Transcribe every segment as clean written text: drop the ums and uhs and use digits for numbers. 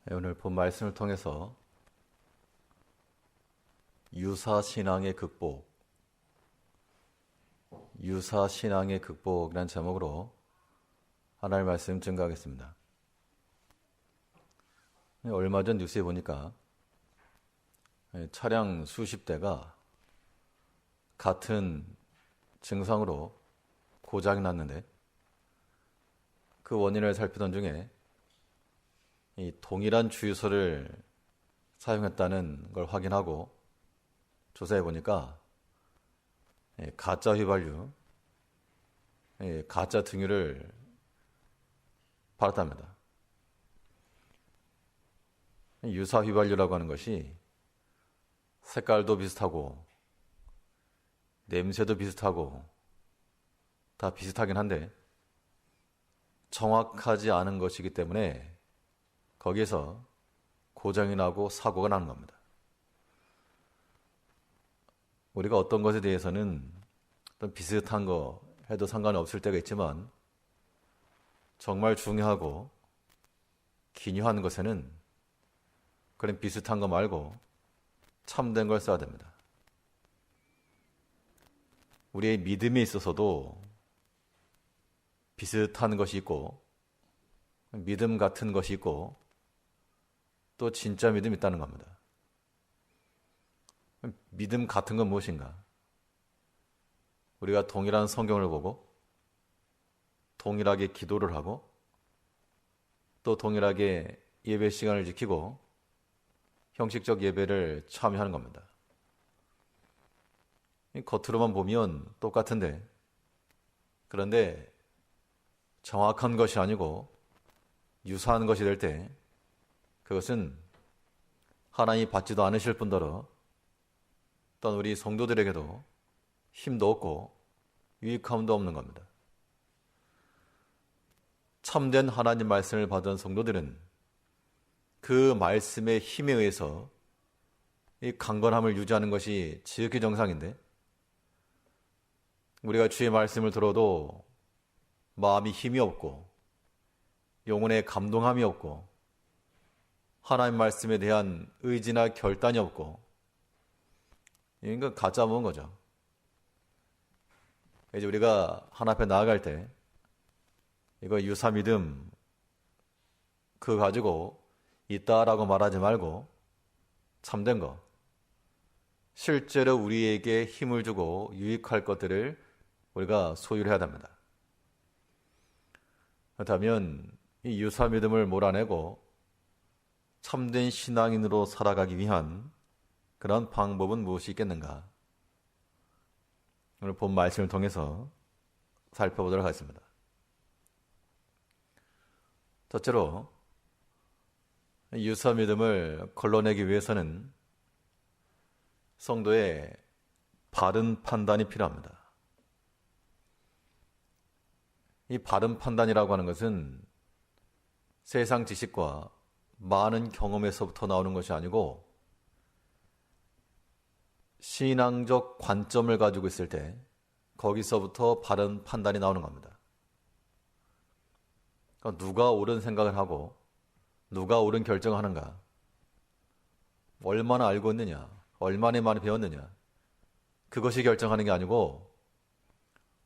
오늘 본 말씀을 통해서 유사신앙의 극복이라는 제목으로 하나님의 말씀 증거하겠습니다. 얼마 전 뉴스에 보니까 차량 수십 대가 같은 증상으로 고장이 났는데 그 원인을 살피던 중에 이 동일한 주유소를 사용했다는 걸 확인하고 조사해 보니까 가짜 휘발유, 가짜 등유를 팔았답니다. 유사 휘발유라고 하는 것이 색깔도 비슷하고 냄새도 비슷하고 다 비슷하긴 한데 정확하지 않은 것이기 때문에 거기에서 고장이 나고 사고가 나는 겁니다. 우리가 어떤 것에 대해서는 어떤 비슷한 거 해도 상관이 없을 때가 있지만 정말 중요하고 기묘한 것에는 그런 비슷한 거 말고 참된 걸 써야 됩니다. 우리의 믿음에 있어서도 비슷한 것이 있고 믿음 같은 것이 있고 또 진짜 믿음이 있다는 겁니다. 믿음 같은 건 무엇인가? 우리가 동일한 성경을 보고 동일하게 기도를 하고 또 동일하게 예배 시간을 지키고 형식적 예배를 참여하는 겁니다. 겉으로만 보면 똑같은데 그런데 정확한 것이 아니고 유사한 것이 될 때 그것은 하나님이 받지도 않으실 뿐더러 또한 우리 성도들에게도 힘도 없고 유익함도 없는 겁니다. 참된 하나님 말씀을 받은 성도들은 그 말씀의 힘에 의해서 이 강건함을 유지하는 것이 지극히 정상인데 우리가 주의 말씀을 들어도 마음이 힘이 없고 영혼에 감동함이 없고 하나님 말씀에 대한 의지나 결단이 없고 이건 가짜 먹은 거죠. 이제 우리가 하나님 앞에 나아갈 때 이거 유사 믿음 그거 가지고 있다라고 말하지 말고 참된 거 실제로 우리에게 힘을 주고 유익할 것들을 우리가 소유를 해야 됩니다. 그렇다면 이 유사 믿음을 몰아내고 참된 신앙인으로 살아가기 위한 그런 방법은 무엇이 있겠는가? 오늘 본 말씀을 통해서 살펴보도록 하겠습니다. 첫째로 유사 믿음을 걸러내기 위해서는 성도의 바른 판단이 필요합니다. 이 바른 판단이라고 하는 것은 세상 지식과 많은 경험에서부터 나오는 것이 아니고 신앙적 관점을 가지고 있을 때 거기서부터 바른 판단이 나오는 겁니다. 그러니까 누가 옳은 생각을 하고 누가 옳은 결정을 하는가, 얼마나 알고 있느냐, 얼마나 많이 배웠느냐, 그것이 결정하는 게 아니고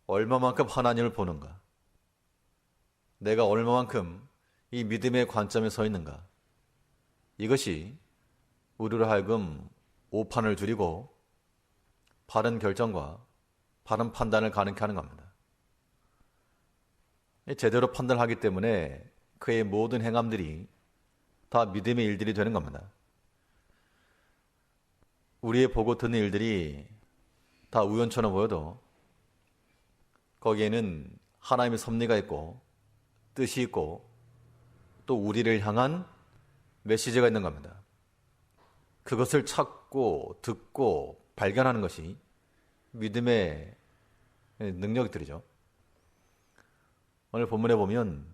얼마만큼 하나님을 보는가, 내가 얼마만큼 이 믿음의 관점에 서 있는가, 이것이 우리로 하여금 오판을 줄이고 바른 결정과 바른 판단을 가능케 하는 겁니다. 제대로 판단하기 때문에 그의 모든 행함들이 다 믿음의 일들이 되는 겁니다. 우리의 보고 듣는 일들이 다 우연처럼 보여도 거기에는 하나님의 섭리가 있고 뜻이 있고 또 우리를 향한 메시지가 있는 겁니다. 그것을 찾고 듣고 발견하는 것이 믿음의 능력들이죠. 오늘 본문에 보면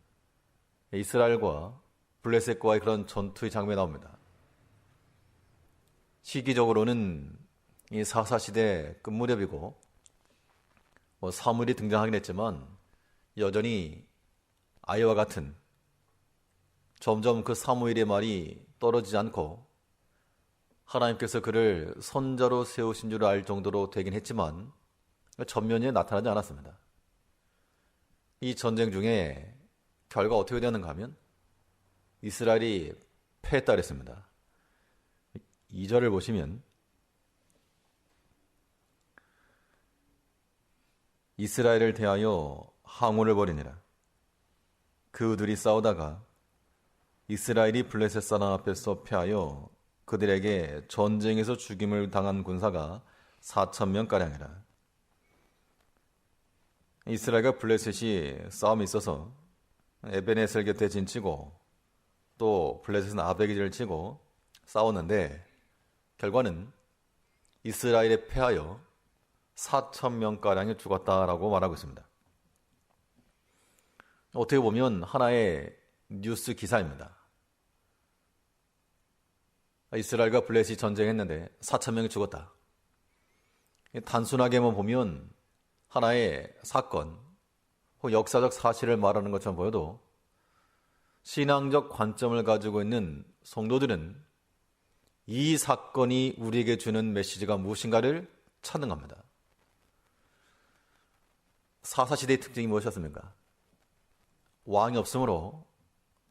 이스라엘과 블레셋과의 그런 전투의 장면이 나옵니다. 시기적으로는 이 사사시대 끝 무렵이고 사물이 등장하긴 했지만 여전히 아이와 같은 점점 그 사무엘의 말이 떨어지지 않고 하나님께서 그를 선자로 세우신 줄 알 정도로 되긴 했지만 전면에 나타나지 않았습니다. 이 전쟁 중에 결과 어떻게 되었는가 하면 이스라엘이 패했다 그랬습니다. 2절을 보시면 이스라엘을 대하여 항우를 벌이니라. 그들이 싸우다가 이스라엘이 블레셋 사람 앞에서 패하여 그들에게 전쟁에서 죽임을 당한 군사가 4,000명가량이라. 이스라엘과 블레셋이 싸움이 있어서 에베네셀 곁에 진치고 또 블레셋은 아베기를 치고 싸웠는데 결과는 이스라엘에 패하여 4,000명가량이 죽었다라고 말하고 있습니다. 어떻게 보면 하나의 뉴스 기사입니다. 이스라엘과 블레셋이 전쟁했는데 4,000명이 죽었다. 단순하게만 보면 하나의 사건, 혹은 역사적 사실을 말하는 것처럼 보여도 신앙적 관점을 가지고 있는 성도들은 이 사건이 우리에게 주는 메시지가 무엇인가를 찾는 겁니다. 사사시대의 특징이 무엇이었습니까? 왕이 없으므로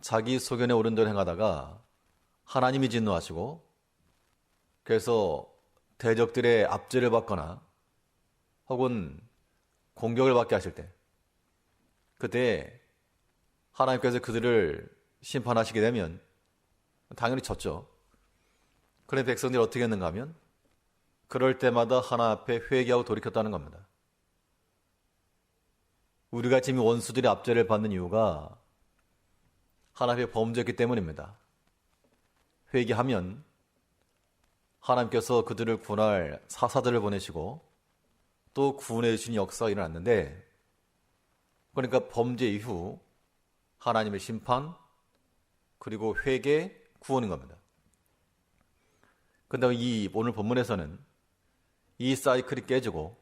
자기 소견에 옳은 대로 행하다가 하나님이 진노하시고 그래서 대적들의 압제를 받거나 혹은 공격을 받게 하실 때 그때 하나님께서 그들을 심판하시게 되면 당연히 졌죠. 그런데 백성들이 어떻게 했는가 하면 그럴 때마다 하나 앞에 회개하고 돌이켰다는 겁니다. 우리가 지금 원수들의 압제를 받는 이유가 하나님의 범죄였기 때문입니다. 회개하면 하나님께서 그들을 구원할 사사들을 보내시고 또 구원해 주신 역사가 일어났는데 그러니까 범죄 이후 하나님의 심판 그리고 회개 구원인 겁니다. 그런데 이 오늘 본문에서는 이 사이클이 깨지고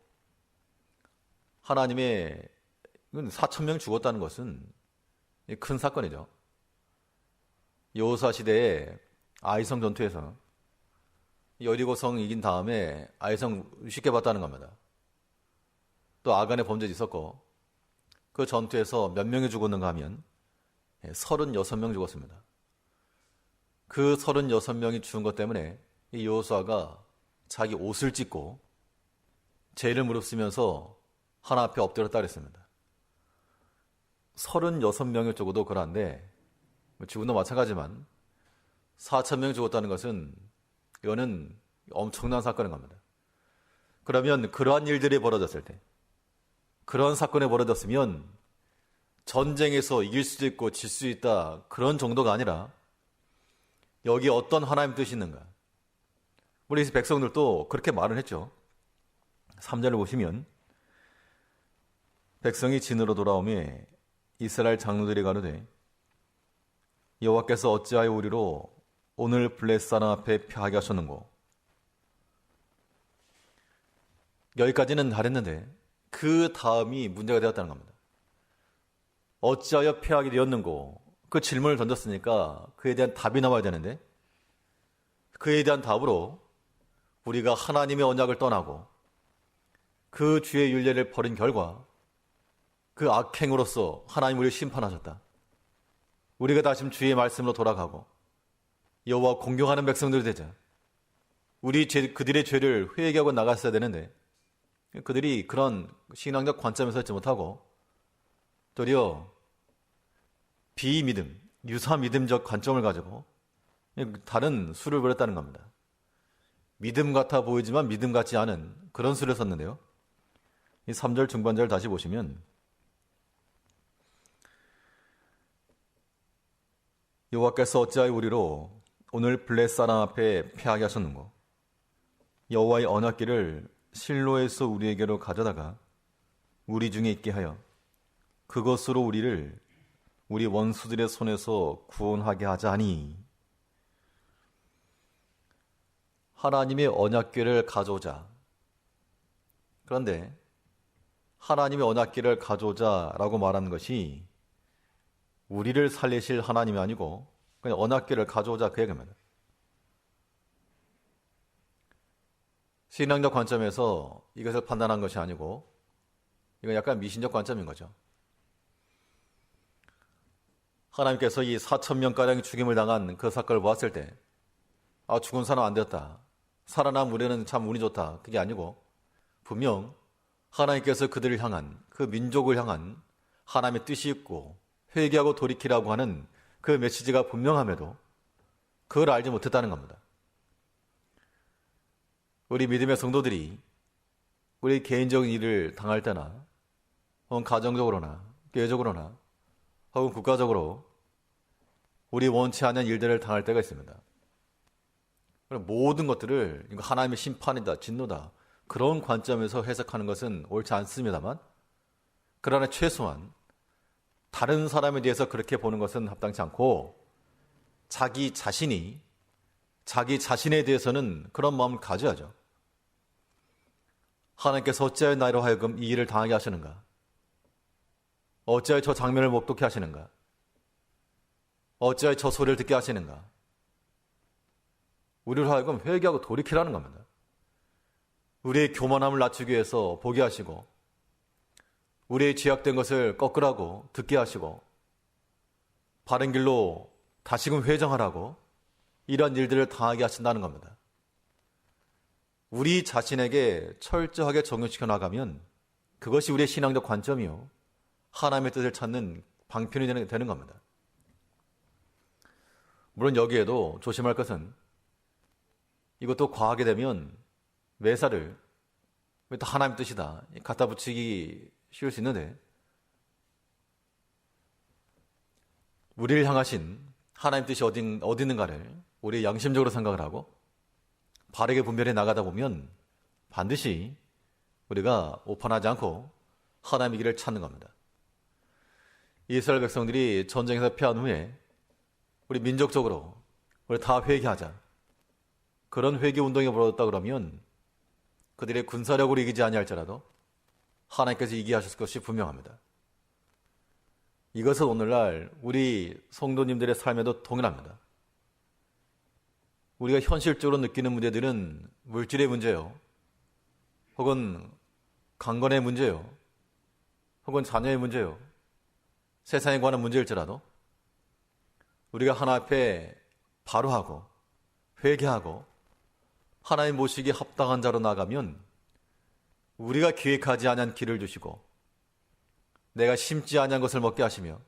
하나님의 4,000명 죽었다는 것은 큰 사건이죠. 여호수아 시대에 아이성 전투에서 여리고성 이긴 다음에 아이성 쉽게 봤다는 겁니다. 또 아간의 범죄도 있었고 그 전투에서 몇 명이 죽었는가 하면 36명 죽었습니다. 그 36명이 죽은 것 때문에 이 여호수아가 자기 옷을 찢고 죄를 무릅쓰면서 하나 앞에 엎드렸다 그랬습니다. 36명이 죽어도 그러한데 지금도 마찬가지지만 4,000명이 죽었다는 것은 이거는 엄청난 사건인 겁니다. 그러면 그러한 일들이 벌어졌을 때 그런 사건이 벌어졌으면 전쟁에서 이길 수도 있고 질 수 있다 그런 정도가 아니라 여기에 어떤 하나님 뜻이 있는가. 우리 백성들도 그렇게 말을 했죠. 3절을 보시면 백성이 진으로 돌아오매 이스라엘 장로들이 가로되 여호와께서 어찌하여 우리로 오늘 블레셋 사람 앞에 패하게 하셨는고. 여기까지는 잘했는데 그 다음이 문제가 되었다는 겁니다. 어찌하여 패하게 되었는고. 그 질문을 던졌으니까 그에 대한 답이 나와야 되는데 그에 대한 답으로 우리가 하나님의 언약을 떠나고 그 주의 율례를 버린 결과 그 악행으로서 하나님 우리를 심판하셨다. 우리가 다시 주의 말씀으로 돌아가고 여호와 공경하는 백성들이 되자. 그들의 죄를 회개하고 나갔어야 되는데 그들이 그런 신앙적 관점에서 있지 못하고 도리어 비믿음, 유사믿음적 관점을 가지고 다른 수를 부렸다는 겁니다. 믿음 같아 보이지만 믿음 같지 않은 그런 수를 썼는데요. 이 3절 중반절 다시 보시면 여호와께서 어찌하여 우리로 오늘 블레셋 사람 앞에 패하게 하셨는고. 여호와의 언약궤를 실로에서 우리에게로 가져다가 우리 중에 있게 하여 그것으로 우리를 우리 원수들의 손에서 구원하게 하자 하니. 하나님의 언약궤를 가져오자. 그런데 하나님의 언약궤를 가져오자라고 말하는 것이 우리를 살리실 하나님이 아니고 그냥 언약궤를 가져오자 그 얘기입니다. 신앙적 관점에서 이것을 판단한 것이 아니고 이건 약간 미신적 관점인 거죠. 하나님께서 이 4,000명가량이 죽임을 당한 그 사건을 보았을 때 죽은 사람 안 되었다. 살아남은 우리는 참 운이 좋다. 그게 아니고 분명 하나님께서 그들을 향한 그 민족을 향한 하나님의 뜻이 있고 회개하고 돌이키라고 하는 그 메시지가 분명함에도 그걸 알지 못했다는 겁니다. 우리 믿음의 성도들이 우리 개인적인 일을 당할 때나 혹은 가정적으로나 교회적으로나 혹은 국가적으로 우리 원치 않는 일들을 당할 때가 있습니다. 모든 것들을 이거 하나님의 심판이다, 진노다 그런 관점에서 해석하는 것은 옳지 않습니다만 그러나 최소한 다른 사람에 대해서 그렇게 보는 것은 합당치 않고 자기 자신에 대해서는 그런 마음을 가져야죠. 하나님께서 어찌하여 나로 하여금 이 일을 당하게 하시는가? 어찌하여 저 장면을 목독해 하시는가? 어찌하여 저 소리를 듣게 하시는가? 우리를 하여금 회개하고 돌이키라는 겁니다. 우리의 교만함을 낮추기 위해서 보게 하시고 우리의 죄악된 것을 꺾으라고 듣게 하시고 바른 길로 다시금 회정하라고 이런 일들을 당하게 하신다는 겁니다. 우리 자신에게 철저하게 적용시켜 나가면 그것이 우리의 신앙적 관점이요 하나님의 뜻을 찾는 방편이 되는 겁니다. 물론 여기에도 조심할 것은 이것도 과하게 되면 매사를 또 하나님 뜻이다 갖다 붙이기 쉬울 수 있는데 우리를 향하신 하나님 뜻이 어디 있는가를 우리 양심적으로 생각을 하고 바르게 분별해 나가다 보면 반드시 우리가 오판하지 않고 하나님의 길을 찾는 겁니다. 이스라엘 백성들이 전쟁에서 패한 후에 우리 민족적으로 우리 다 회개하자. 그런 회개 운동이 벌어졌다 그러면 그들의 군사력으로 이기지 아니할지라도 하나님께서 이기게 하실 것이 분명합니다. 이것은 오늘날 우리 성도님들의 삶에도 동일합니다. 우리가 현실적으로 느끼는 문제들은 물질의 문제요. 혹은 강건의 문제요. 혹은 자녀의 문제요. 세상에 관한 문제일지라도 우리가 하나님 앞에 바로 하고 회개하고 하나님 모시기에 합당한 자로 나가면 우리가 기획하지 아니한 길을 주시고 내가 심지 아니한 것을 먹게 하시며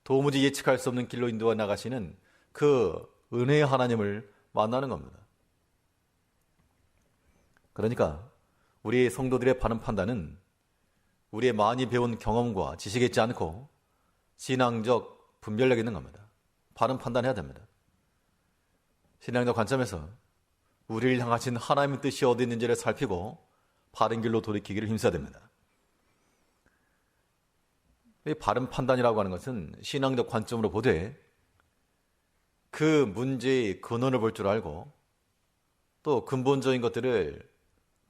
도무지 예측할 수 없는 길로 인도해 나가시는 그 은혜의 하나님을 만나는 겁니다. 그러니까 우리 성도들의 바른 판단은 우리의 많이 배운 경험과 지식에 있지 않고 신앙적 분별력이 있는 겁니다. 바른 판단해야 됩니다. 신앙적 관점에서 우리를 향하신 하나님의 뜻이 어디 있는지를 살피고 바른 길로 돌이키기를 힘써야 됩니다. 이 바른 판단이라고 하는 것은 신앙적 관점으로 보되 그 문제의 근원을 볼 줄 알고 또 근본적인 것들을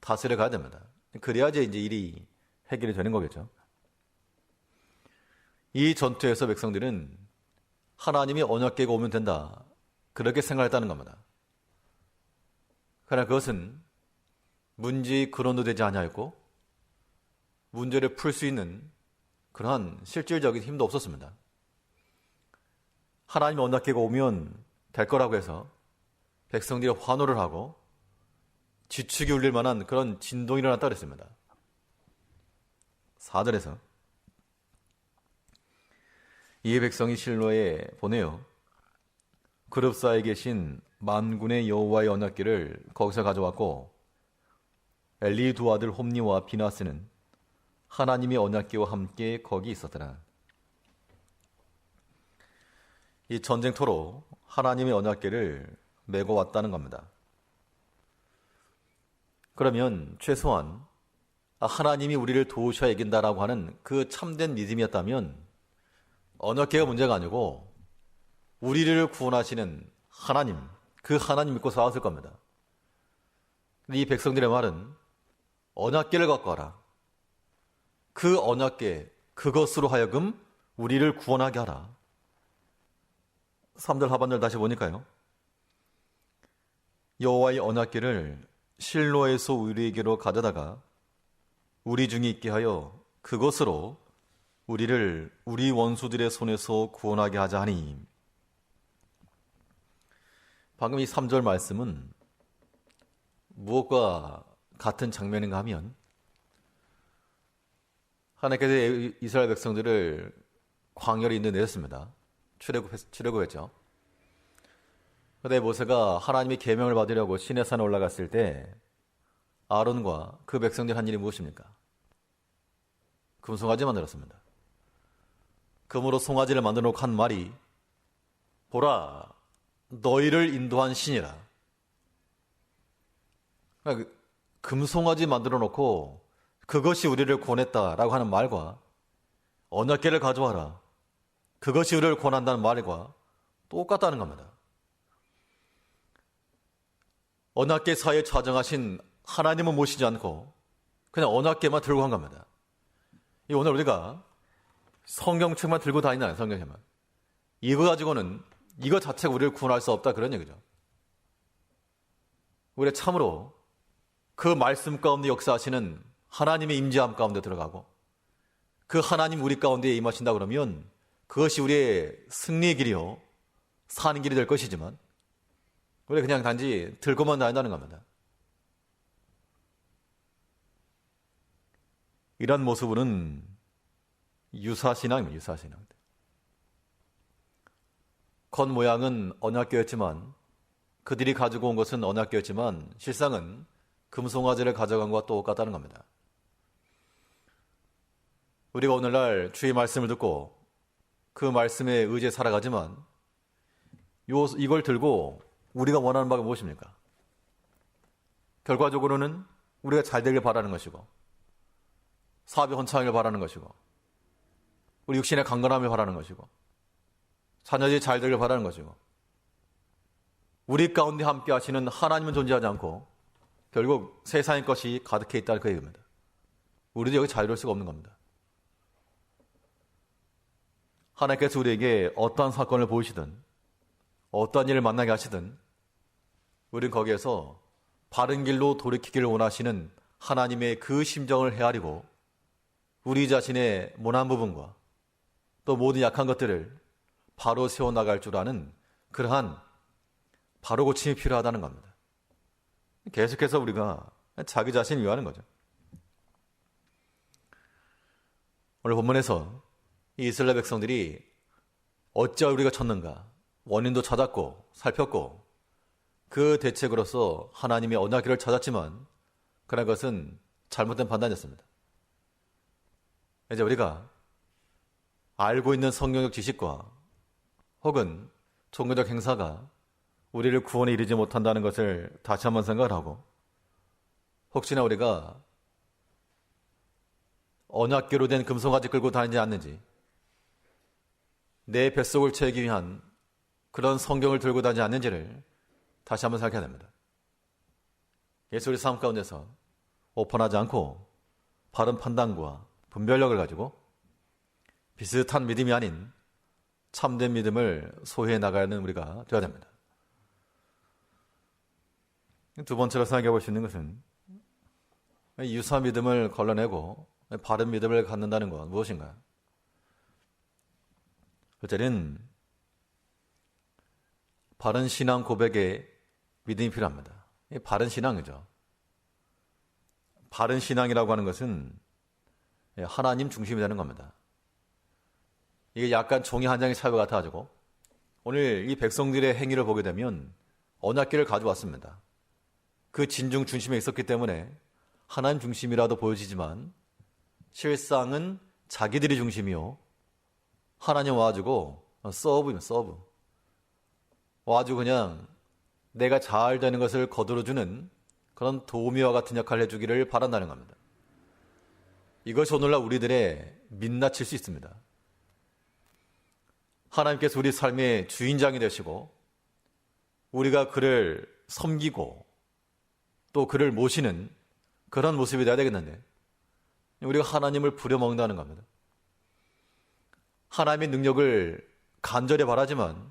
다스려 가야 됩니다. 그래야지 이제 일이 해결이 되는 거겠죠. 이 전투에서 백성들은 하나님이 언약궤가 오면 된다. 그렇게 생각했다는 겁니다. 그러나 그것은 문제의 근원도 되지 아니하였고 문제를 풀 수 있는 그러한 실질적인 힘도 없었습니다. 하나님의 언약궤가 오면 될 거라고 해서 백성들이 환호를 하고 지축이 울릴 만한 그런 진동이 일어났다고 그랬습니다. 4절에서 이에 백성이 실로에 보내어 그룹 사이에 계신 만군의 여호와의 언약궤를 거기서 가져왔고 엘리 두 아들 홈니와 비나스는 하나님의 언약궤와 함께 거기 있었더라. 이 전쟁터로 하나님의 언약궤를 메고 왔다는 겁니다. 그러면 최소한 하나님이 우리를 도우셔야 이긴다라고 하는 그 참된 믿음이었다면 언약궤가 문제가 아니고 우리를 구원하시는 하나님, 그 하나님 믿고 싸웠을 겁니다. 이 백성들의 말은 언약궤를 갖고 와라. 그 언약궤, 그것으로 하여금 우리를 구원하게 하라. 3절 하반절 다시 보니까요. 여호와의 언약궤를 실로에서 우리에게로 가져다가 우리 중에 있게 하여 그것으로 우리를 우리 원수들의 손에서 구원하게 하자 하니, 방금 이 3절 말씀은 무엇과 같은 장면인가 하면, 하나님께서 이스라엘 백성들을 광야로 인도내셨습니다. 출애굽했죠. 그때 모세가 하나님의 계명을 받으려고 시내산에 올라갔을 때 아론과 그 백성들이 한 일이 무엇입니까? 금송아지 만들었습니다. 금으로 송아지를 만들어 놓고 한 말이, 보라, 너희를 인도한 신이라. 그러니까 금송아지 만들어 놓고 그것이 우리를 구원했다라고 하는 말과, 언약궤를 가져와라, 그것이 우리를 구원한다는 말과 똑같다는 겁니다. 언약궤 사이에 좌정하신 하나님은 모시지 않고 그냥 언약궤만 들고 간 겁니다. 오늘 우리가 성경책만 들고 다니나요? 성경책만. 이거 가지고는, 이거 자체가 우리를 구원할 수 없다, 그런 얘기죠. 우리가 참으로 그 말씀 가운데 역사하시는 하나님의 임재함 가운데 들어가고, 그 하나님 우리 가운데 임하신다 그러면 그것이 우리의 승리의 길이요, 사는 길이 될 것이지만, 우리가 그냥 단지 들고만 다닌다는 겁니다. 이런 모습은 유사신앙입니다. 유사신앙. 겉모양은 언약궤였지만, 그들이 가지고 온 것은 언약궤였지만 실상은 금송아지를 가져간 것과 똑같다는 겁니다. 우리가 오늘날 주의 말씀을 듣고 그 말씀에 의지해 살아가지만, 이걸 들고 우리가 원하는 바가 무엇입니까? 결과적으로는 우리가 잘 되길 바라는 것이고, 사업이 헌창하길 바라는 것이고, 우리 육신의 강건함을 바라는 것이고, 자녀들이 잘 되길 바라는 것이고, 우리 가운데 함께 하시는 하나님은 존재하지 않고 결국 세상의 것이 가득해 있다는 그 얘기입니다. 우리도 여기 자유로울 수가 없는 겁니다. 하나님께서 우리에게 어떠한 사건을 보이시든 어떠한 일을 만나게 하시든 우리는 거기에서 바른 길로 돌이키기를 원하시는 하나님의 그 심정을 헤아리고 우리 자신의 모난 부분과 또 모든 약한 것들을 바로 세워나갈 줄 아는 그러한 바로 고침이 필요하다는 겁니다. 계속해서 우리가 자기 자신을 위하는 거죠. 오늘 본문에서 이 이스라엘 백성들이 어찌하여 우리가 쳤는가 원인도 찾았고 살폈고 그 대책으로서 하나님의 언약궤를 찾았지만 그런 것은 잘못된 판단이었습니다. 이제 우리가 알고 있는 성경적 지식과 혹은 종교적 행사가 우리를 구원에 이르지 못한다는 것을 다시 한번 생각을 하고, 혹시나 우리가 언약궤로 된 금송아지 끌고 다니지 않는지, 내 뱃속을 채우기 위한 그런 성경을 들고 다니지 않는지를 다시 한번 생각해야 됩니다. 예수의 삶 가운데서 오픈하지 않고 바른 판단과 분별력을 가지고 비슷한 믿음이 아닌 참된 믿음을 소유해 나가는 우리가 되어야 됩니다. 두 번째로 생각해 볼 수 있는 것은 유사 믿음을 걸러내고 바른 믿음을 갖는다는 건 무엇인가요? 첫째는 바른 신앙 고백에 믿음이 필요합니다. 바른 신앙이죠. 바른 신앙이라고 하는 것은 하나님 중심이 되는 겁니다. 이게 약간 종이 한 장의 차이 같아가지고 오늘 이 백성들의 행위를 보게 되면 언약궤를 가져왔습니다. 그 진중 중심에 있었기 때문에 하나님 중심이라도 보여지지만 실상은 자기들이 중심이요, 하나님 와가지고 서브입니다. 서브. 와가지고 그냥 내가 잘 되는 것을 거두어주는 그런 도우미와 같은 역할을 해주기를 바란다는 겁니다. 이것이 오늘날 우리들의 민낯일 수 있습니다. 하나님께서 우리 삶의 주인장이 되시고 우리가 그를 섬기고 또 그를 모시는 그런 모습이 돼야 되겠는데 우리가 하나님을 부려먹는다는 겁니다. 하나님의 능력을 간절히 바라지만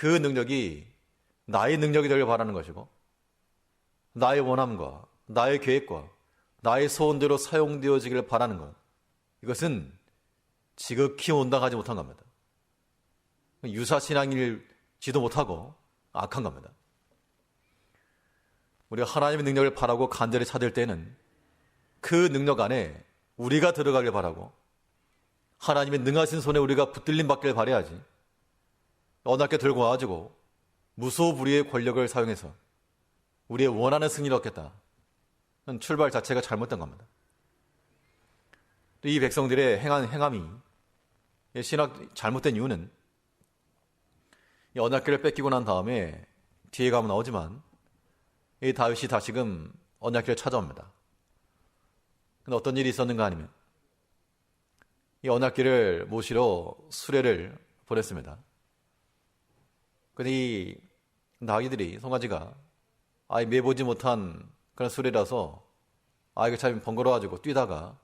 그 능력이 나의 능력이 되길 바라는 것이고 나의 원함과 나의 계획과 나의 소원대로 사용되어지길 바라는 것, 이것은 지극히 온당하지 못한 겁니다. 유사신앙일지도 못하고 악한 겁니다. 우리가 하나님의 능력을 바라고 간절히 찾을 때는 그 능력 안에 우리가 들어가길 바라고 하나님의 능하신 손에 우리가 붙들림 받길 바라야지, 언약궤 들고 와가지고 무소불위의 권력을 사용해서 우리의 원하는 승리를 얻겠다, 출발 자체가 잘못된 겁니다. 이 백성들의 행함이 신학 잘못된 이유는 이 언약궤를 뺏기고 난 다음에 뒤에 가면 나오지만 이 다윗이 다시금 언약궤를 찾아옵니다. 근데 어떤 일이 있었는가 하면 이 언약궤를 모시러 수레를 보냈습니다. 근데 이 나귀들이, 송아지가 아예 매보지 못한 그런 수레라서 이거 참 번거로워가지고 뛰다가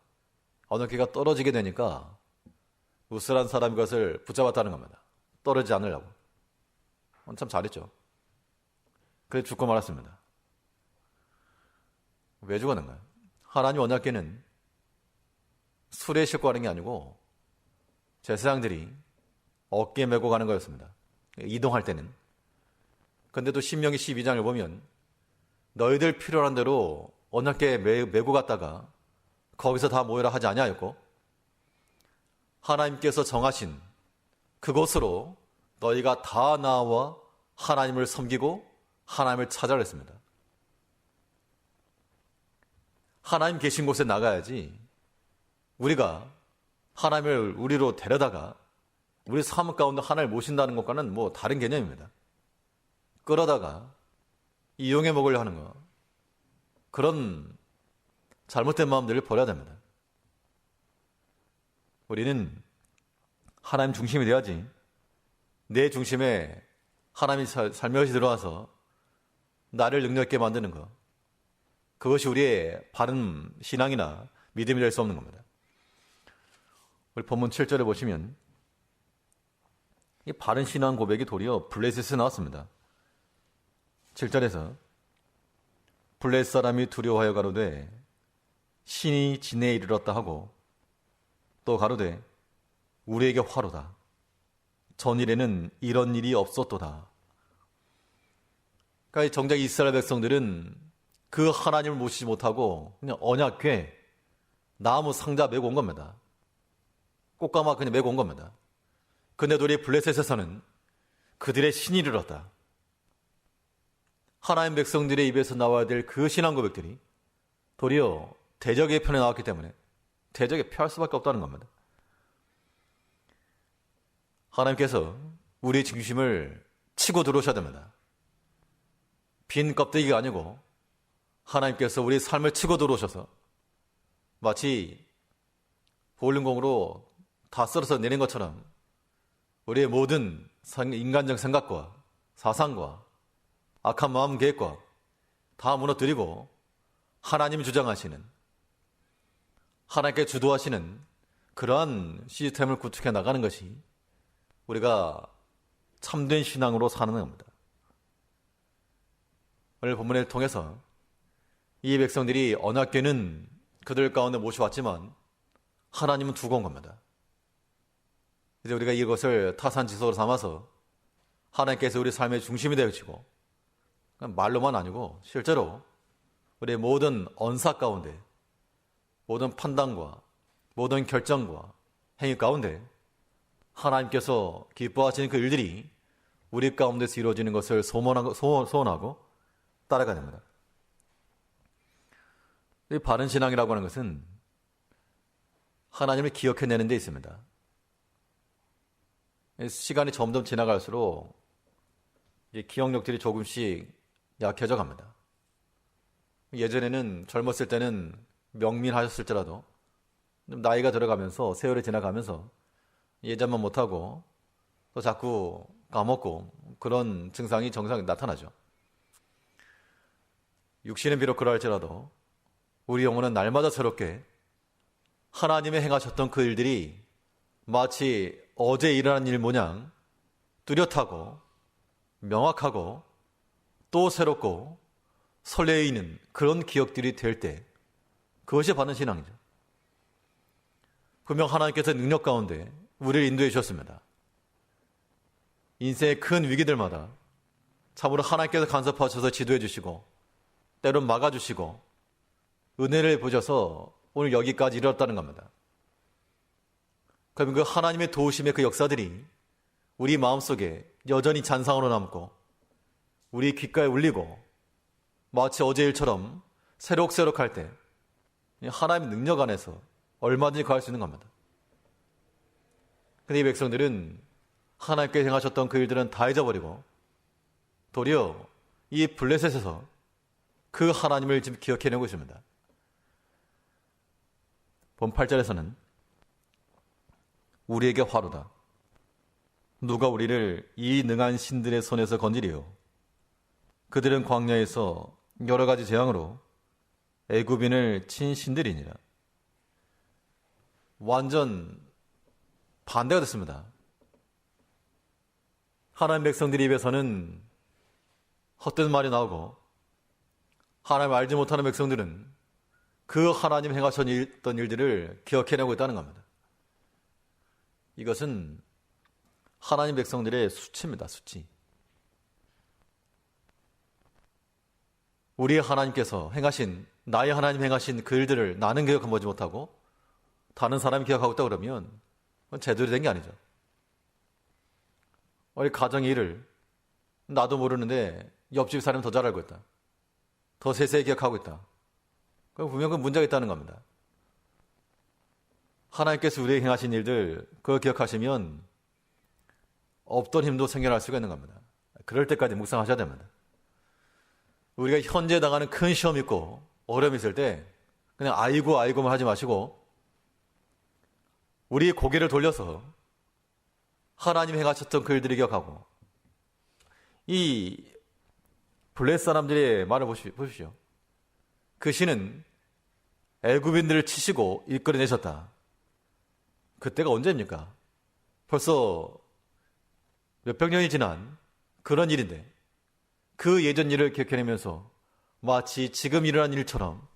언약궤가 떨어지게 되니까 우스란 사람이 그것을 붙잡았다는 겁니다. 떨어지지 않으려고. 참 잘했죠. 그래서 죽고 말았습니다. 왜 죽었는가요? 하나님 언약궤는 수레에 싣고 가는 게 아니고 제사장들이 어깨에 메고 가는 거였습니다. 이동할 때는. 근데 또 신명기 12장을 보면 너희들 필요한 대로 언약궤에 메고 갔다가 거기서 다 모여라 하지 아니하였고 하나님께서 정하신 그곳으로 너희가 다 나와 하나님을 섬기고 하나님을 찾아라 했습니다. 하나님 계신 곳에 나가야지 우리가 하나님을 우리로 데려다가 우리 삶 가운데 하나님을 모신다는 것과는 뭐 다른 개념입니다. 끌어다가 이용해 먹으려 하는 거, 그런 잘못된 마음들을 버려야 됩니다. 우리는 하나님 중심이 돼야지 내 중심에 하나님이 살며시 들어와서 나를 능력 있게 만드는 것, 그것이 우리의 바른 신앙이나 믿음이 될 수 없는 겁니다. 우리 본문 7절에 보시면 이 바른 신앙 고백이 도리어 블레셋에서 나왔습니다. 7절에서 블레셋 사람이 두려워하여 가로되 신이 진에 이르렀다 하고 또 가로되 우리에게 화로다. 전일에는 이런 일이 없었도다. 그러니까 정작 이스라엘 백성들은 그 하나님을 모시지 못하고 그냥 언약궤, 나무 상자 메고 온 겁니다. 꽃가마 그냥 메고 온 겁니다. 근데도 우리 블레셋에서는 그들의 신이 이르렀다. 하나님 백성들의 입에서 나와야 될 그 신앙 고백들이 도리어 대적의 편에 나왔기 때문에 대적에 피할 수밖에 없다는 겁니다. 하나님께서 우리의 중심을 치고 들어오셔야 됩니다. 빈 껍데기가 아니고 하나님께서 우리의 삶을 치고 들어오셔서 마치 보울링공으로 다 썰어서 내린 것처럼 우리의 모든 인간적 생각과 사상과 악한 마음 계획과 다 무너뜨리고 하나님이 주장하시는, 하나님께 주도하시는 그러한 시스템을 구축해 나가는 것이 우리가 참된 신앙으로 사는 겁니다. 오늘 본문을 통해서 이 백성들이 언약궤는 그들 가운데 모셔왔지만 하나님은 두고 온 겁니다. 이제 우리가 이것을 타산지석으로 삼아서 하나님께서 우리 삶의 중심이 되어지고 말로만 아니고 실제로 우리의 모든 언사 가운데, 모든 판단과 모든 결정과 행위 가운데 하나님께서 기뻐하시는 그 일들이 우리 가운데서 이루어지는 것을 소원하고 따라가야 됩니다. 이 바른 신앙이라고 하는 것은 하나님을 기억해내는 데 있습니다. 시간이 점점 지나갈수록 기억력들이 조금씩 약해져 갑니다. 예전에는 젊었을 때는 명민하셨을지라도 나이가 들어가면서 세월이 지나가면서 예전만 못하고 또 자꾸 까먹고 그런 증상이 정상에 나타나죠. 육신은 비록 그러할지라도 우리 영혼은 날마다 새롭게 하나님의 행하셨던 그 일들이 마치 어제 일어난 일 모양 뚜렷하고 명확하고 또 새롭고 설레이는 그런 기억들이 될 때 그것이 바른 신앙이죠. 분명 하나님께서 능력 가운데 우리를 인도해 주셨습니다. 인생의 큰 위기들마다 참으로 하나님께서 간섭하셔서 지도해 주시고 때론 막아주시고 은혜를 보셔서 오늘 여기까지 이르렀다는 겁니다. 그럼 그 하나님의 도우심의 그 역사들이 우리 마음속에 여전히 잔상으로 남고 우리 귓가에 울리고 마치 어제 일처럼 새록새록할 때 하나님의 능력 안에서 얼마든지 거할 수 있는 겁니다. 근데 이 백성들은 하나님께 행하셨던 그 일들은 다 잊어버리고 도리어 이 블레셋에서 그 하나님을 지금 기억해내고 있습니다. 본 8절에서는 우리에게 화로다. 누가 우리를 이 능한 신들의 손에서 건지리요. 그들은 광야에서 여러 가지 재앙으로 애굽인을 친 신들이니라. 완전 반대가 됐습니다. 하나님 백성들 입에서는 헛된 말이 나오고 하나님 알지 못하는 백성들은 그 하나님 행하셨던 일들을 기억해내고 있다는 겁니다. 이것은 하나님 백성들의 수치입니다. 수치. 우리 하나님께서 행하신, 나의 하나님 행하신 그 일들을 나는 기억하지 못하고 다른 사람이 기억하고 있다 그러면 그건 제대로 된 게 아니죠. 우리 가정의 일을 나도 모르는데 옆집 사람이 더 잘 알고 있다. 더 세세히 기억하고 있다. 그럼 분명 그 문제가 있다는 겁니다. 하나님께서 우리에게 행하신 일들 그걸 기억하시면 없던 힘도 생겨날 수가 있는 겁니다. 그럴 때까지 묵상하셔야 됩니다. 우리가 현재 당하는 큰 시험 있고 어려움이 있을 때 그냥 아이고만 하지 마시고 우리 고개를 돌려서 하나님 행하셨던 그 일들을 기억하고 이 블레셋 사람들의 말을 보십시오. 그 신은 애굽인들을 치시고 이끌어내셨다. 그때가 언제입니까? 벌써 몇백 년이 지난 그런 일인데 그 예전 일을 기억해내면서 마치 지금 일어난 일처럼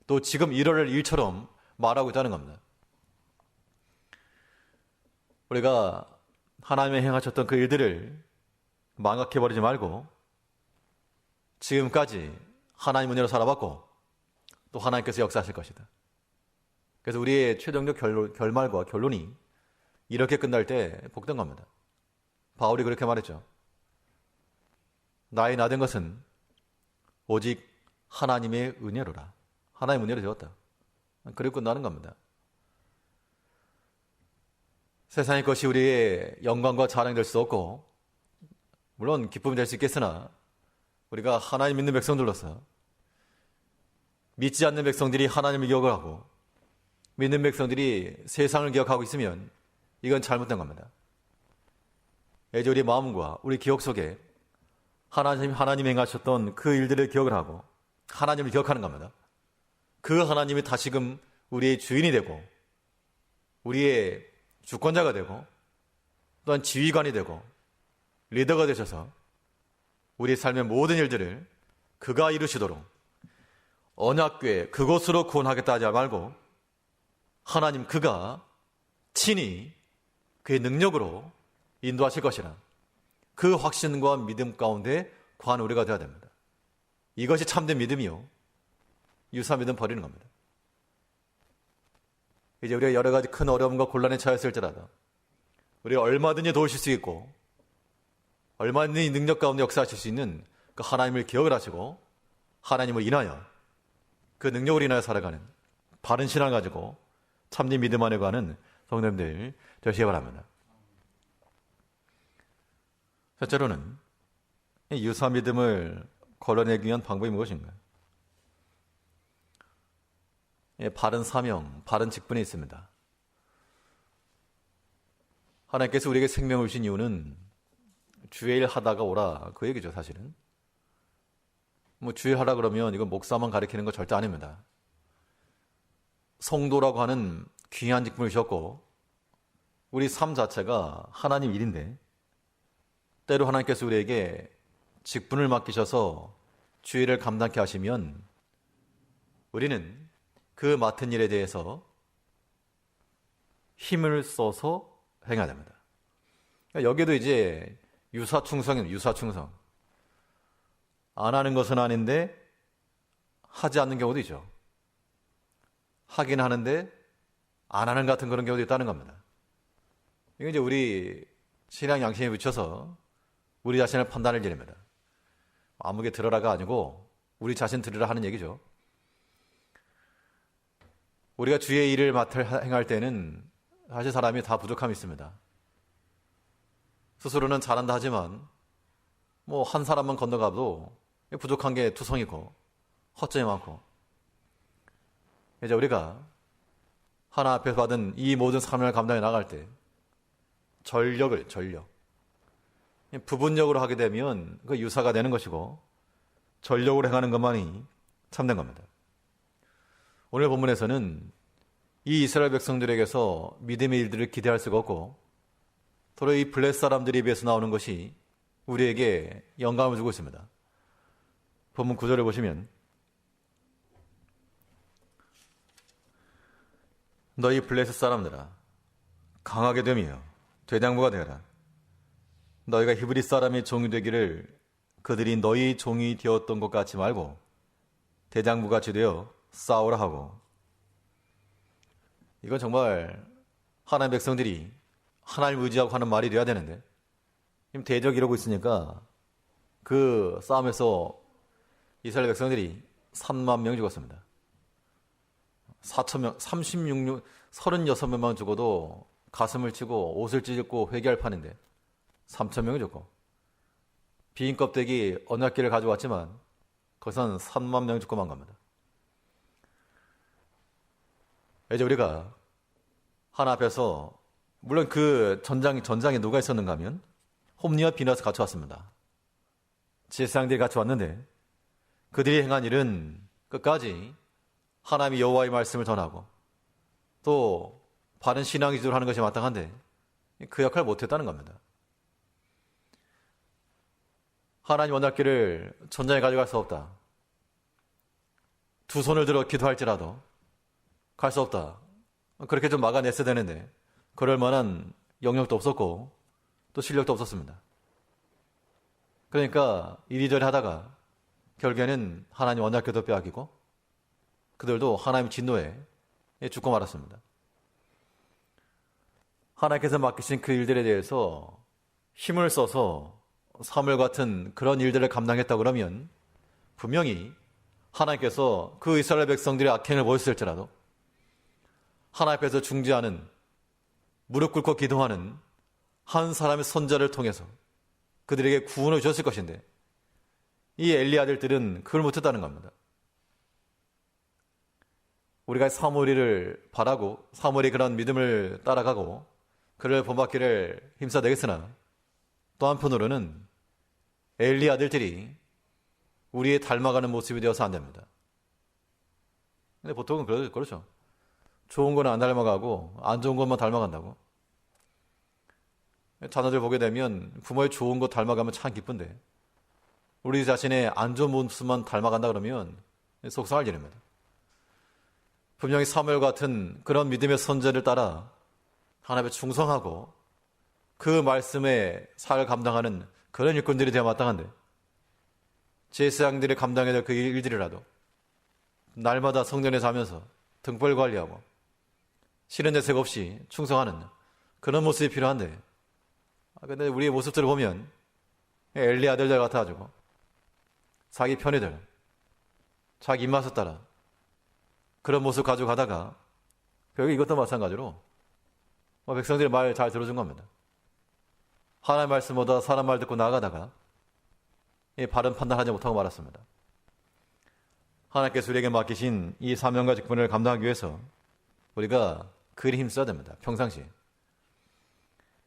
또 지금 일어날 일처럼 말하고 있다는 겁니다. 우리가 하나님의 행하셨던 그 일들을 망각해버리지 말고 지금까지 하나님 은혜로 살아봤고 또 하나님께서 역사하실 것이다. 그래서 우리의 최종적 결말과 결론이 이렇게 끝날 때 복된 겁니다. 바울이 그렇게 말했죠. 나의 나된 것은 오직 하나님의 은혜로라. 하나님의 은혜로 되었다. 그리고 끝나는 겁니다. 세상의 것이 우리의 영광과 자랑이 될 수 없고 물론 기쁨이 될 수 있겠으나 우리가 하나님 믿는 백성들로서 믿지 않는 백성들이 하나님을 기억을 하고 믿는 백성들이 세상을 기억하고 있으면 이건 잘못된 겁니다. 이제 우리 마음과 우리 기억 속에 하나님 행하셨던 그 일들을 기억을 하고 하나님을 기억하는 겁니다. 그 하나님이 다시금 우리의 주인이 되고 우리의 주권자가 되고 또한 지휘관이 되고 리더가 되셔서 우리 삶의 모든 일들을 그가 이루시도록 언약궤 그곳으로 구원하겠다 하지 말고 하나님 그가 친히 그의 능력으로 인도하실 것이라 그 확신과 믿음 가운데 구한 우리가 되어야 됩니다. 이것이 참된 믿음이요 유사 믿음 버리는 겁니다. 이제 우리가 여러 가지 큰 어려움과 곤란에 처했을지라도 우리가 얼마든지 도우실 수 있고 얼마든지 능력 가운데 역사하실 수 있는 그 하나님을 기억을 하시고 하나님을 인하여 그 능력을 인하여 살아가는 바른 신앙을 가지고 참된 믿음 안에 가는 성도님들 되시기 바랍니다. 첫째로는 이 유사 믿음을 걸러내기 위한 방법이 무엇인가요? 바른 사명, 바른 직분이 있습니다. 하나님께서 우리에게 생명을 주신 이유는 주의 일 하다가 오라 그 얘기죠. 사실은 주의 일 하라 그러면 이건 목사만 가리키는 거 절대 아닙니다. 성도라고 하는 귀한 직분을 주셨고 우리 삶 자체가 하나님 일인데 때로 하나님께서 우리에게 직분을 맡기셔서 주의를 감당케 하시면 우리는 그 맡은 일에 대해서 힘을 써서 행해야 됩니다. 여기에도 이제 유사충성입니다. 유사충성. 안 하는 것은 아닌데 하지 않는 경우도 있죠. 하긴 하는데 안 하는 같은 그런 경우도 있다는 겁니다. 이게 이제 우리 신앙 양심에 붙여서 우리 자신을 판단할 일입니다. 아무게 들으라가 아니고 우리 자신 들으라 하는 얘기죠. 우리가 주의 일을 행할 때는 사실 사람이 다 부족함이 있습니다. 스스로는 잘한다 하지만 뭐 한 사람만 건너가도 부족한 게 투성이고 허점이 많고, 이제 우리가 하나 앞에서 받은 이 모든 사명을 감당해 나갈 때 전력 부분력으로 하게 되면 그 유사가 되는 것이고 전력으로 행하는 것만이 참된 겁니다. 오늘 본문에서는 이 이스라엘 백성들에게서 믿음의 일들을 기대할 수가 없고 서로 이 블레스 사람들에 비해서 나오는 것이 우리에게 영감을 주고 있습니다. 본문 9절을 보시면 너희 블레셋 사람들아 강하게 되며 대장부가 되어라. 너희가 히브리 사람의 종이 되기를 그들이 너희 종이 되었던 것 같이 말고 대장부같이 되어 싸우라 하고. 이건 정말 하나님의 백성들이 하나님을 의지하고 하는 말이 돼야 되는데 지금 대적 이러고 있으니까 그 싸움에서 이스라엘 백성들이 3만 명 죽었습니다. 4,000명, 36명만 죽어도 가슴을 치고 옷을 찢고 회개할 판인데 3,000명이 죽고, 비인 껍데기 언약궤를 가져왔지만 거기선 3만 명 죽고 만 겁니다. 이제 우리가 하나 앞에서, 물론 그 전장에 누가 있었는가 하면 홈리와 비나스 같이 왔습니다. 제사장들이 같이 왔는데 그들이 행한 일은 끝까지 하나님의 여호와의 말씀을 전하고 또 바른 신앙 기술을 하는 것이 마땅한데 그 역할을 못했다는 겁니다. 하나님 언약궤를 전장에 가져갈 수 없다. 두 손을 들어 기도할지라도 갈 수 없다. 그렇게 좀 막아냈어야 되는데 그럴 만한 영역도 없었고 또 실력도 없었습니다. 그러니까 이리저리 하다가 결국에는 하나님 언약궤도 빼앗기고 그들도 하나님 진노에 죽고 말았습니다. 하나님께서 맡기신 그 일들에 대해서 힘을 써서 사물 같은 그런 일들을 감당했다 그러면 분명히 하나님께서 그 이스라엘 백성들의 악행을 보였을지라도 하나님 앞에서 중재하는, 무릎 꿇고 기도하는 한 사람의 선자를 통해서 그들에게 구원을 주셨을 것인데 이 엘리 아들들은 그걸 못했다는 겁니다. 우리가 사무엘을 바라고 사무엘이 그런 믿음을 따라가고 그를 본받기를 힘써내겠으나 또 한편으로는 엘리 아들들이 우리의 닮아가는 모습이 되어서 안 됩니다. 근데 보통은 그렇죠. 좋은 건 안 닮아가고 안 좋은 것만 닮아간다고. 자녀들 보게 되면 부모의 좋은 것 닮아가면 참 기쁜데 우리 자신의 안 좋은 모습만 닮아간다 그러면 속상할 일입니다. 분명히 사무엘 같은 그런 믿음의 선제를 따라 하나님에 충성하고 그 말씀의 사를 감당하는 그런 일꾼들이 되어 마땅한데 제사장들이 감당해야 될 그 일들이라도 날마다 성전에 자면서 등벌 관리하고 싫은 내색 없이 충성하는 그런 모습이 필요한데, 근데 우리의 모습들을 보면 엘리 아들들 같아가지고 자기 편의들, 자기 입맛에 따라 그런 모습 가지고 가다가 결국 이것도 마찬가지로 백성들이 말 잘 들어준 겁니다. 하나님의 말씀보다 사람 말 듣고 나아가다가 바른 판단하지 못하고 말았습니다. 하나님께서 우리에게 맡기신 이 사명과 직분을 감당하기 위해서 우리가 그리 힘써야 됩니다. 평상시에.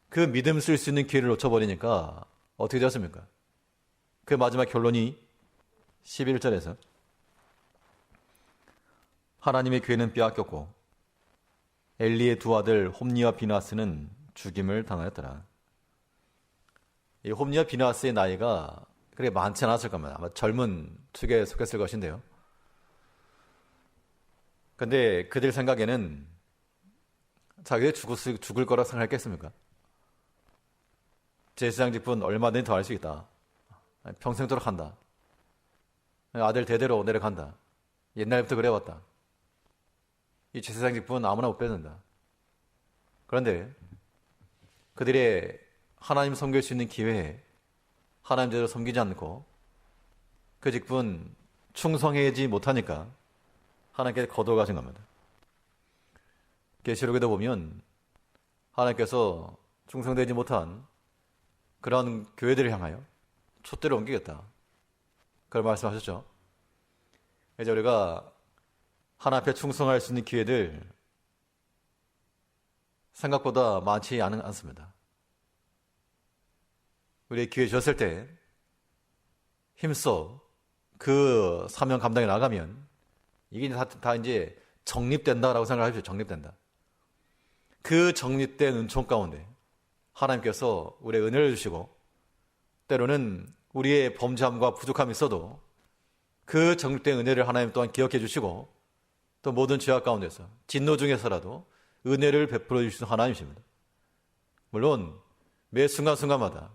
그 믿음 쓸 수 있는 기회를 놓쳐버리니까 어떻게 되었습니까? 그 마지막 결론이 11절에서 하나님의 기회는 빼앗겼고 엘리의 두 아들 홈니와 비나스는 죽임을 당하였더라. 이 홈리와 비나스의 나이가 그렇게 많지 않았을 겁니다. 아마 젊은 축에 속했을 것인데요. 근데 그들 생각에는 자기들 죽을 거라 생각했겠습니까? 제사장 직분 얼마든지 더 할 수 있다. 평생도록 한다. 아들 대대로 내려간다. 옛날부터 그래왔다. 이 제사장 직분 아무나 못 뺏는다. 그런데 그들의 하나님 섬길 수 있는 기회에 하나님 제대로 섬기지 않고 그 직분 충성하지 못하니까 하나님께 거둬가신 겁니다. 계시록에도 보면 하나님께서 충성되지 못한 그런 교회들을 향하여 촛대를 옮기겠다. 그걸 말씀하셨죠. 이제 우리가 하나님 앞에 충성할 수 있는 기회들 생각보다 많지 않습니다. 우리의 기회 주셨을 때 힘써 그 사명 감당해 나가면 이게 다 이제 정립된다라고 생각하십시오. 정립된다. 그 정립된 은총 가운데 하나님께서 우리의 은혜를 주시고 때로는 우리의 범죄함과 부족함이 있어도 그 정립된 은혜를 하나님 또한 기억해 주시고 또 모든 죄악 가운데서 진노 중에서라도 은혜를 베풀어 주시는 하나님이십니다. 물론 매 순간순간마다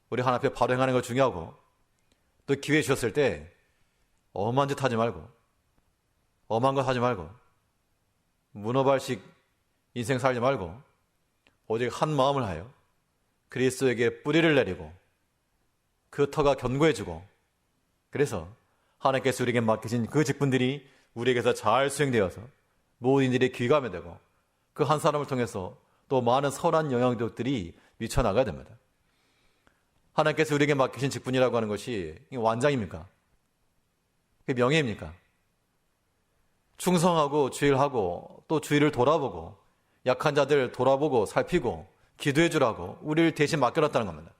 우리 하나님 앞에 바로 행하는 거 중요하고 또 기회 주셨을 때 엄한 짓 하지 말고 엄한 것 하지 말고 문어발식 인생 살지 말고 오직 한 마음을 하여 그리스도에게 뿌리를 내리고 그 터가 견고해지고 그래서 하나님께서 우리에게 맡기신 그 직분들이 우리에게서 잘 수행되어서 모든 일에 귀감이 되고 그 한 사람을 통해서 또 많은 선한 영향력들이 미쳐나가야 됩니다. 하나님께서 우리에게 맡기신 직분이라고 하는 것이 완장입니까? 그게 명예입니까? 충성하고 주일하고 또 주의를 돌아보고 약한 자들 돌아보고 살피고 기도해 주라고 우리를 대신 맡겨놨다는 겁니다.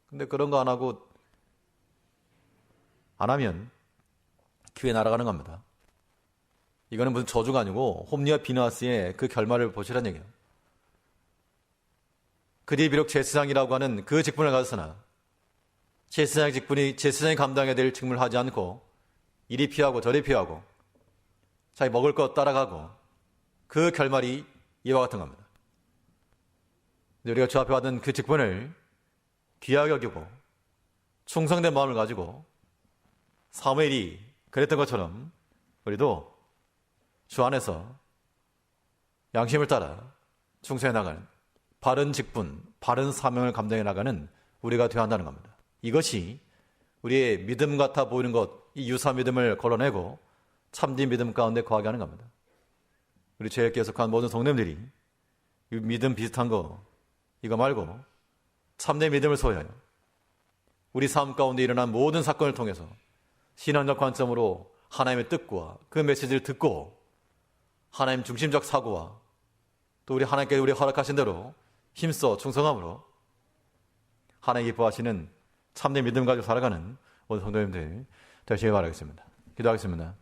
근데 그런 거 안 하고 안 하면 기회 날아가는 겁니다. 이거는 무슨 저주가 아니고 홈리와 비나스의 그 결말을 보시라는 얘기예요. 그들이 비록 제사장이라고 하는 그 직분을 가졌으나 제사장이 감당해야 될 직분을 하지 않고 이리 피하고 저리 피하고 자기 먹을 것 따라가고 그 결말이 이와 같은 겁니다. 우리가 주 앞에 받은 그 직분을 귀하게 여기고 충성된 마음을 가지고 사무엘이 그랬던 것처럼 우리도 주 안에서 양심을 따라 충성해 나가는 바른 직분, 바른 사명을 감당해 나가는 우리가 되어야 한다는 겁니다. 이것이 우리의 믿음 같아 보이는 것, 이 유사 믿음을 걸어내고 참된 믿음 가운데 거하게 하는 겁니다. 우리 죄에 계속한 모든 성도님들이 이 믿음 비슷한 거 이거 말고 참된 믿음을 소유하여 우리 삶 가운데 일어난 모든 사건을 통해서 신앙적 관점으로 하나님의 뜻과 그 메시지를 듣고 하나님 중심적 사고와 또 우리 하나님께 우리 허락하신 대로 힘써 충성함으로 하나님 기뻐하시는 참된 믿음 가지고 살아가는 모든 성도님들 되시길 바라겠습니다. 기도하겠습니다.